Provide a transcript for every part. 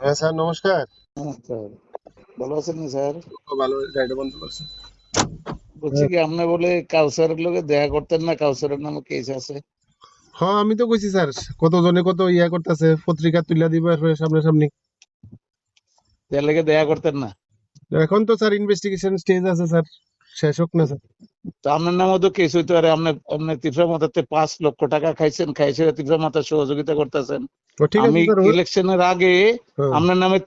হ্যাঁ স্যার, নমস্কার। স্যার, ভালো আছেন নি স্যার? ভালো, গাড়িটা বন্ধ করছে। বলছি হ্যাঁ। কি আপনি বলে কাউসারের লগে দেখা করতেন না? কাউসারের নামে কেস আছে। হ্যাঁ, আমি তো কইছি স্যার, কত জনে কত ইয়া করতেছে, পত্রিকা তুলে দিবে সামনাসামনি। তার লগে দেখা করতেন না? এখন তো স্যার ইনভেস্টিগেশন স্টেজ আছে স্যার, শেষ হোক না স্যার। তো আপনার নামে তো কেস হইতে পারে। আপনি আপনি ত্রিপুরা মাতাতে 5 লক্ষ টাকা খাইছেন, খাইছে ত্রিপুরা মাতার সহযোগিতা করতেছেন। ও ঠিক আছে আমি স্যার। ইলেকশনের আগে হ্যাঁ। আপনার নামে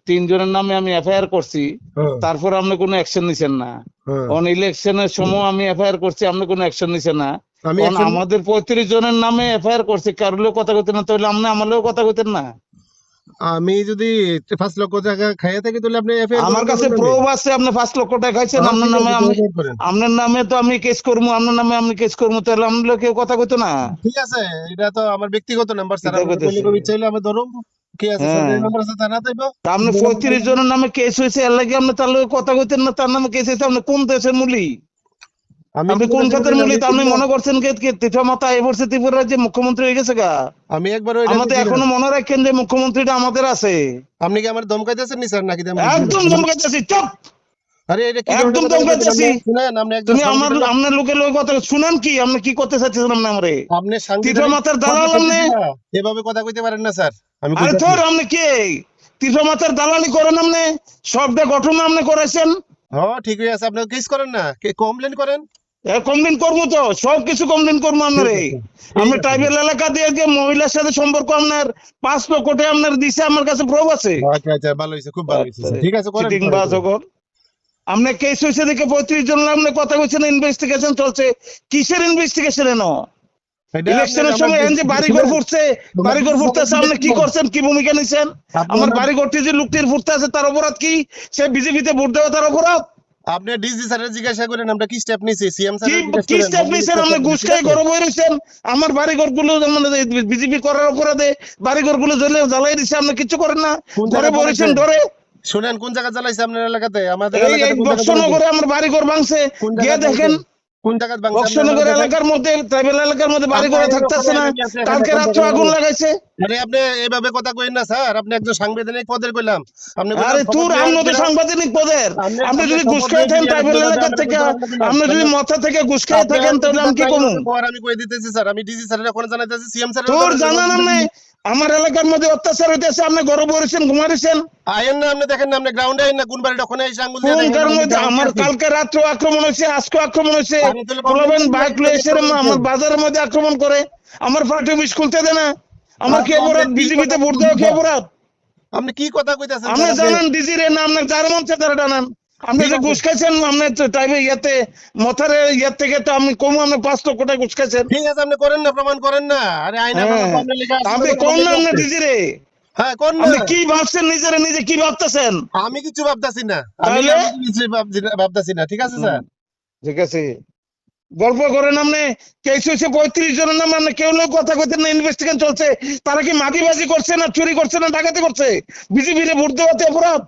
তিনজনের নামে আমি এফআইআর করছি। হ্যাঁ। তারপর আপনি কোনো অ্যাকশন নিছেন না। হ্যাঁ। অন ইলেকশনের সময় আমি এফআইআর করছি, আপনি কোনো অ্যাকশন নিছেন না। আমি অন অ্যাকশন। আমাদের 35 জনের নামে এফআইআর করছি, কারোর কথা কইতেন না, তাহলে আপনি আমার লোক কথা কইতেন না? আমি যদি 5 লক্ষ টাকা খাইয়ে থাকি তাহলে আপনি এফআইআর আমার করার কাছে দরকার নেই। প্রুফ আছে আপনি 5 লক্ষ টাকা খাইছেন। হ্যাঁ আপনার ঠিক নামে আছে, তো আমি, এফআইআর করেন। আপনার নামে তো আমি কেস করবো, আপনার নামে আমি কেস করবো, তাহলে আমরা কেউ কথা কইতো না? ঠিক আছে, এটা তো আমার ব্যক্তিগত নাম্বার স্যার, কিতা আপনার কইলে কইতেছে? কবি চাইলে আমি ধরুন। কি আছে স্যার, হ্যাঁ, এই নাম্বার আছে থানা তাইব। তা আপনি 35 জনের নামে কেস হয়েছে, এর লাগে আপনি তার লগে কথা কইতেন না? তার নামে কেস হয়েছে, আপনি কোন দেশের মূলি? আমি আপনি কোন কোন দেশের খাতের বলি না, মূলি? আমি তা আপনি মনে করছেন কে তীর্থ মাতা এ বলছে ত্রিপুরা রাজ্যে মুখ্যমন্ত্রী হয়ে গেছে গা? আমি একবার ওইটা আমাদের কইছি না। এখনো মনে রাখেন যে মুখ্যমন্ত্রীটা আমাদের আছে। আপনি কি আমার ধমকাইতেছেন নি স্যার, নাকি আমি একদম ধমকাইতেছি, চুপ! আরে এটা কি ধরনের একদম কথা বলতেছেন? আপনি ধমকাইতেছি। শুনেন, আপনি একজন তুমি আমার সাংবিধানিক। আপনার লোকের লোক কথা শুনেন কি? আপনি কি করতে চাচ্ছেন আপনি আমরে? আপনি তীর্থ সাংবিধানিক মাতার দালাল সদস্য আপনি? হইয়া এভাবে কথা কইতে পারেন না স্যার। আমি আরে কইতাছি। তোর আপনি কে? তীর্থ মাতার দালালি করেন আপনি? সবটা ঘটনা আপনি করেছেন। হ্যাঁ ঠিকই আছে, আপনি কেস করেন না, কমপ্লেন করেন। কমপ্লেন করবো তো, সব কিছু কমপ্লেন করবো ঠিক আপনারে। আছে। ঠিক আপনি আছে। ট্রাইবেল এলাকা দিয়ে যে মহিলার সাথে সম্পর্ক আপনার 5 লক্ষ টাকা আপনার দিছে, আমার কাছে প্রুফ আছে। আচ্ছা আচ্ছা, ভালো হয়েছে, খুব ভালো হয়েছে স্যার। ঠিক আছে, করেন চিটিং করেন বাজ করেন। সকল। আপনি কেস হয়েছে দেখে 35 জন আপনি কথা বলছেন, ইনভেস্টিগেশন চলছে। কিসের ইনভেস্টিগেশন এনো? এটা আপনার ইলেকশনের আমার সময় এন যে বাড়িঘর শুনেন, ফুটছে, তোমার বাড়িঘর কিছু ফুটতেছে, সাংবাদিক আপনি কি দেখবেন। করছেন, কি ভূমিকা নিছেন? আপনি আমার আমার, বাড়িঘরটি যে লোকটির ফুটতে আছে তার অপরাধ কি? সে বিজেপিতে ভোট দেওয়া তার অপরাধ? আপনি ডিসি স্যারের জিজ্ঞাসা করেন আমরা কি স্টেপ নিছি, সিএম কি স্যারের জিজ্ঞাসা কি করেন, স্টেপ হোম নিছেন? মিনিস্টার আপনি স্যারের, ঘুষ ঠিক খাই আছে। ঘর বই রয়েছেন। আমার বাড়িঘর গুলো মানে বিজেপি করার অপরাধে বাড়িঘর গুলো জ্বালাই দিছে, আপনি কিছু করেন না। কোন ঘরে জায়গা জ্বালাইছে? বসেছেন ডরে। শুনেন, কোন জায়গা জ্বালাইছে আপনার এলাকাতে? আমাদের এই এলাকাতে কোন জায়গা জ্বালাইছে? বক্সনগরে আমার বাড়িঘর ভাঙছে, কোন গিয়ে জায়গা ভাঙছে? দেখেন। কোন জায়গা ভাঙছে আপনি আমার বক্সনগর দেখেন। এলাকার মধ্যে, ট্রাইবেল এলাকার মধ্যে বাড়ি আমরা ঘরে এই থাকতেছে ওখানে না। এনিমি আছে, এখানে কালকে কোন রাত্রে জায়গায় আগুন জানেন? লাগাইছে। আরে আপনি এইভাবে কথা কইেন না স্যার, আপনি একজন সাংবিধানিক পদের কইলাম। আপনি কইলাম আরে শপথ তোর নিয়ে আমনে তো দিলেন। সাংবাদিক পদের। আপনি আপনি আপনি যদি ঘুষ শপথ খেয়ে নিয়ে থাকেন দিলেন ট্রাইবেল একজনের, এলাকার আমরা থেকে, কইতে পারেন না দিলাম আপনি যদি তাহলে। মাথা থেকে ঘুষ খেয়ে আপনি থাকেন, এখন তাহলে যদি আমি কি বার্তা করবো? ইউনিটের পর আমি কই দিতেছি স্যার, আমি ডিসি স্যারের এখন জানাইতেছি, সিএম স্যারেরও তোর জানাইতেছি। জানা নাম নেই? আমার এলাকার মধ্যে অত্যাচার হইতেছে, আপনি গর্ব করেছেন, ঘুমাইছেন। আয়েন না, আপনি দেখেন না, আপনি গ্রাউন্ডে আইন না, কোন বাড়িটা ওখানে এসে আঙ্গুল দিয়ে কোন দেখেন না, কারণ আমি হইতে গ্রাউন্ডে আমার আছি। কালকে রাত্রে আক্রমণ হয়েছে, আজকে আক্রমণ হয়েছে। আমি তাহলে কমপ্লেন পোলাবেন করেন না, বাইক আপনি লয়ে তো এসে করে দিচ্ছেন। আমার বাজারের মধ্যে আক্রমণ করে। আমার পার্টি অফিস খুলতে দেয় না। আমার কি আপনি আপনি অপরাধ? কি কথা বিজেপিতে ভোট কইতেছেন দেওয়া কি স্যার? অপরাধ? আপনি কি কথা কইতেছেন আপনি স্যার? আপনি জানান ডিজির এর নাম, যার মন চায় তারা টানান। আপনি ঠিক যে আছে। ঘুষ খাইছেন, আপনি টাইমে ইয়াতে মথারে ইয়ার থেকে তো আমি কম, আপনি 5 লক্ষ টাকা ঘুষ খাইছেন। ঠিক আছে, আপনি করেন না, প্রমাণ করেন না। আরে আইন আদালত হ্যাঁ, তো আপনার লেখা তা আছে, আপনি তখন কোন আমার না, লেখা আপনি আছে। ডিজিরে হ্যাঁ, কোন না। আপনি কি ভাবছেন? নিজেরে নিজে কি ভাবতেছেন? আমি কিছু ভাবতাছি না। আমি তাহলে আমি কিছু ভাবতাছি না, ঠিক আছে স্যার। ঠিক আছে, গল্প করেন আপনি। কেস হয়েছে 35 জনের নাম, আপনি কেউ লোক কথা কইতেন না। ইনভেস্টিগেশন চলছে। তারা কি মাগিবাজি করছে না চুরি করছে না ডাকাতি করছে? বিজেপির ভোট দেওয়াতে অপরাধ?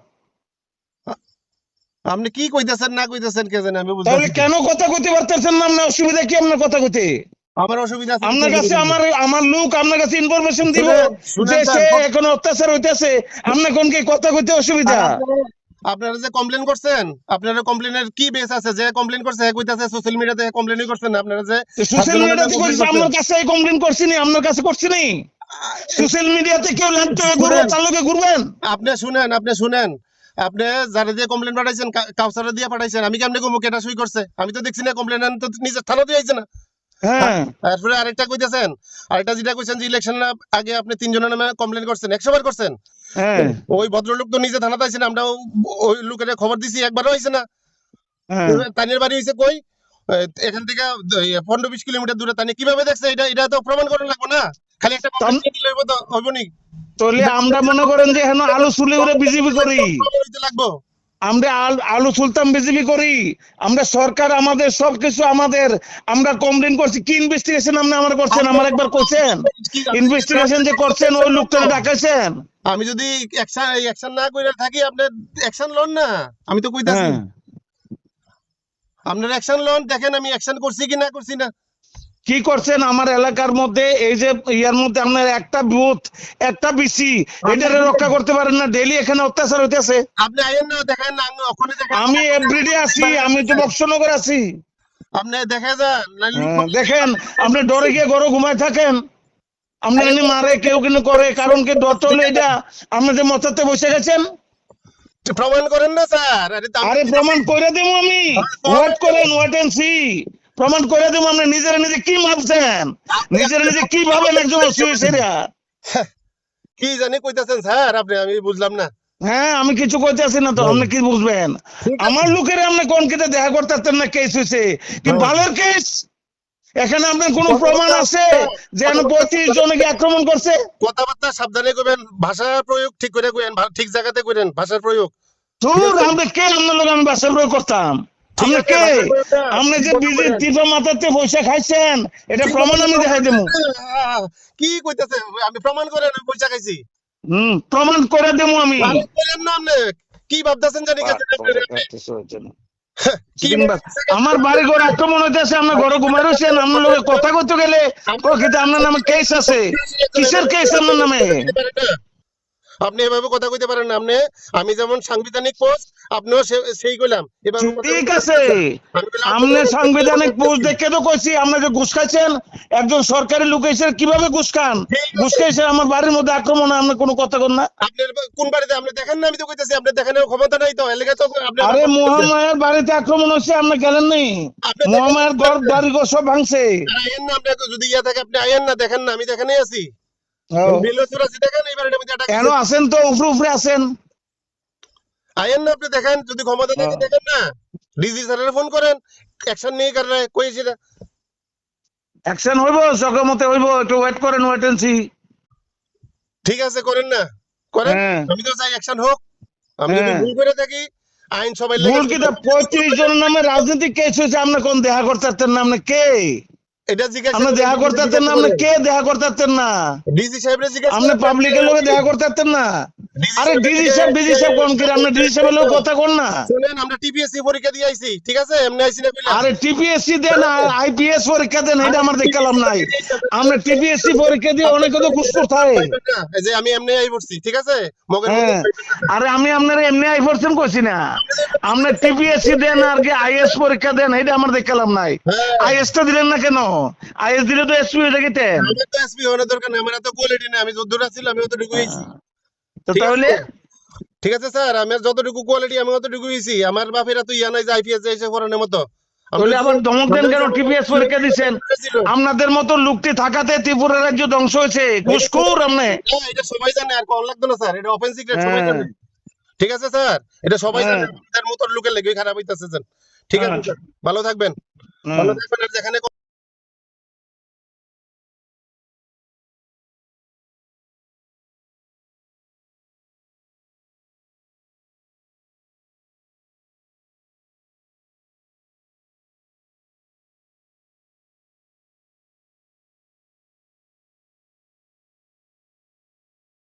আপনি কি কইতেছেন না কইতেছেন কে জানে, আমি তাহলে বুঝতেছি না। কেন কথা কইতে পারতেছেন না? আপনার অসুবিধা কি আপনার কথা কইতে? আমার অসুবিধা আছে আপনার কিসের কাছে জন্য? আমার লোক আপনার কাছে ইনফরমেশন দিব শুনেন শুনেন যে স্যার, সে এখন অত্যাচার হইতেছে, আপনার কোন কি কথা কইতে আর অসুবিধা? আপনারা যে কমপ্লেন করছেন, আপনারা কমপ্লেনের কি বেস আছে? যে কমপ্লেন করছে হে কইতাছে সোশ্যাল মিডিয়াতে কমপ্লেনই করছেন না, আপনারা যে সোশ্যাল 7 জনের নামে মিডিয়াতে কমপ্লেন কইছে, করছেন। আপনার কাছে কমপ্লেন করছি নি? আপনার কাছে করছি নি? সোশ্যাল মিডিয়াতে কেউ ল্যাপটপে ঘুরবো, শুনেন, তার লগে ঘুরবেন? আপনি শুনেন, আপনি যারা দিয়ে কমপ্লেন পাঠাইছেন, কাউসারা দিয়ে পাঠাইছেন, আমি কেমনে কমু কেটা সই করছে? আমি তো দেখছি না কমপ্লেন, তো নিজের থানা দিয়ে আইছে না। হ্যাঁ, তারপরে আরেকটা কইতেছেন, আরেকটা যেটা কইছেন যে ইলেকশন আগে আপনি 3 জনের নামে কমপ্লেন করছেন, 100 বার করছেন। হ্যাঁ, ওই ভদ্রলোক তো নিজে থানাতে আইছে না, আমরা ওই লোকের খবর দিছি, একবারও আইছে না। হ্যাঁ। তানের বাড়ি হইছে কই? এখান থেকে 15-20 কিলোমিটার দূরে। তানি কিভাবে দেখছে? এটা এটা তো প্রমাণ করা লাগবে না? খালি একটা কমপ্লেন তাম- দিয়ে দিলে হইব? তো হইব নি? তাহলে এটা আমরা কমপ্লেন মনে করেন যে এখন আলু চুলি করে বিজেপি করি। হইতে লাগবো। আমরা আলু সুলতান বিজেপি করি। আমরা সরকার, আমাদের সবকিছু আমাদের। আমরা কমপ্লেন করছি, কি ইনভেস্টিগেশন আপনি আমার করছেন? আপনি আমার একবার কইছেন আপনি যদি ইনভেস্টিগেশন যে করছেন ওই লোকটা ডাকাইছেন? আমি যদি অ্যাকশন না কইরা থাকি, আপনি অ্যাকশন লন না। আমি তো কইতাছি হ্যাঁ, আপনার অ্যাকশন লন, দেখেন আমি অ্যাকশন করছি কি না করছি না। কি করছেন আমার এলাকার মধ্যে? এই যে ইয়ার মধ্যে আপনার একটা বুথ, একটা বিসি, এটারে রক্ষা করতে পারেন না? ডেইলি এখানে অত্যাচার হইতেছে। আপনি আইয়েন না, দেখেন না, আমি ওখানে দেখেন, আমি এভরিডে আছি, আমি তো বক্সনগর আছি। আপনি দেখে যান নাহলে দেখেন আপনি ডরে গিয়ে ঘরে ঘুমায় থাকেন, আপনি এনে মারে কেউ কিন্তু করে, কারণ কি ডরটা হলো এটা আপনি যে মতাতে বসে গেছেন। প্রমাণ করেন না স্যার। আরে তো আরে প্রমাণ করে দেবো আমি, ওয়েট করেন, ওয়েট এন্ড সি। প্রমাণ করে দেবো। আপনি নিজেরা নিজে কি ভাবছেন, নিজেরা নিজে কি ভাবেন একজন অসুবিধা? কি জানি কইতাছেন স্যার আপনি, আমি বুঝলাম না। হ্যাঁ আমি কিছু কইতেছি না তো, আপনি কি বুঝবেন? আমার লোকের আপনি কোন কেটে দেখা করতেছেন না, কেস হয়েছে কি ভালোর কেস? এখানে আপনার কোনো প্রমাণ আছে যে 35 জনকে আক্রমণ করছে? কথাবার্তা সাবধানে কইবেন, ভাষা প্রয়োগ ঠিক করে কইেন, ঠিক জায়গাতে কইরেন ভাষার প্রয়োগ। তোর আপনি কে? আপনার লোক আমি বাসা প্রয়োগ করতাম? আপনি কে? আপনি যে বিজেপি টিপা মাথাতে পয়সা খাইছেন, এটা প্রমাণ আমি দেখাই দেবো। কি কইতাছে? আমি প্রমাণ করেন আমি পয়সা খাইছি। প্রমাণ করে দেবো আমি। ভালো করেন না আপনি, কি ভাবতাছেন জানি গেছেন কি আমার বাড়ি ঘর আক্রমণ হইতেছে, আপনার ঘরে ঘুমাই রয়েছেন, আপনার লোকের কথা কইতে গেলে প্রকৃত আপনার নামে কেস আছে। কিসের কেস আপনার নামে? আপনি এভাবে কথা কইতে পারেন না। আপনি, আমি যেমন সাংবিধানিক পোস্ট, আপনিও সেই কইলাম এবার। ঠিক আছে, আপনি সাংবিধানিক পোস্ট দেখে তো কইছি, আপনি যে ঘুষ খাইছেন, একজন সরকারি লোক এসে কিভাবে ঘুষ খান? ঘুষ খাইছে আমার বাড়ির মধ্যে আক্রমণ, আপনি কোনো কথা কন না। আপনি কোন বাড়িতে আপনি দেখেন না? আমি তো কইতাছি আপনি দেখানোর ক্ষমতা নাই তো, এলাকা তো আপনি। আরে মহামায়ার বাড়িতে আক্রমণ হচ্ছে, আপনি গেলেন নি? মহামায়ার ঘর বাড়ি ঘর সব ভাঙছে। আইয়েন না আপনি, যদি ইয়া থাকে আপনি আইয়েন না, দেখেন না আমি দেখানেই আছি। বিলসুরাসি দেখেন এই বাড়িটার মধ্যে অ্যাটাক কেন আছেন তো, উপরে উপরে আছেন। আইয়েন না আপনি, দেখেন যদি ক্ষমতা থাকে দেখেন না। ডিজি স্যারের ফোন করেন, অ্যাকশন নিয়ে কর রে কইছি না। অ্যাকশন হইব, সকমতে হইব, একটু ওয়েট করেন, ওয়েট এন্ড সি। ঠিক আছে করেন না, করেন। আমি তো চাই অ্যাকশন হোক। আমি যদি ভুল করে থাকি, আইন সবাই ভুল কি? 35 জনের নামে রাজনৈতিক কেস হয়েছে, আপনি কোন দেখা করতেন না? আপনি কে? এটা জিজ্ঞাসা আপনি দেখা করতেন না? আপনি কে দেখা করতেন না? ডিজি সাহেবরে জিজ্ঞাসা আপনি পাবলিকের লোকে দেখা করতেন না? আরে ডিজি সাহেব কোন কি? আপনি ডিজি সাহেবের লোক কথা কোন না? শুনেন, আমরা টিপিএসসি পরীক্ষা দিয়ে আইছি, ঠিক আছে? এমনি আইছি না কইলা। আরে টিপিএসসি দেন আর আইপিএস পরীক্ষা দেন, এটা আমার দেখালাম নাই। আমরা টিপিএসসি পরীক্ষা দিয়ে অনেক তো ঘুষ করতে। এই যে আমি এমনি আই পড়ছি, ঠিক আছে? মগের আরে আমি আপনার এমনি আই পড়ছেন কইছি না, আপনি টিপিএসসি দেন আর কি আইএস পরীক্ষা দেন, এটা আমার দেখালাম নাই। আইএস টা দিলেন না কেন? আইএস দিলে তো এসপি হয়ে যেতেন। আমার তো এসপি হওয়ার দরকার না, আমার এত কোয়ালিটি না। আমি যতদূর ছিল আমি অতটুকু হইছি। তো তাহলে ঠিক আছে স্যার, আমি যতটুকু কোয়ালিটি আমি অতটুকু হইছি। আমার বাপেরা তো ইয়া নাই যে আইপিএস যাইছে পড়ানোর মতো। তাহলে আবার ধমক দেন কেন? টিপিএস পরীক্ষা দিচ্ছেন। আপনাদের মতো লোকটি থাকাতে ত্রিপুরা রাজ্য ধ্বংস হয়েছে। ঘুষখোর আপনি। এটা সবাই জানে, আর কোন লাগতো না স্যার, এটা ওপেন সিক্রেট, সবাই জানে। ঠিক আছে স্যার, এটা সবাই জানে। আপনাদের মতো লোকের লেগে খারাপ হইতাছে। ঠিক আছে স্যার, ভালো থাকবেন, ভালো থাকবেন। আর যেখানে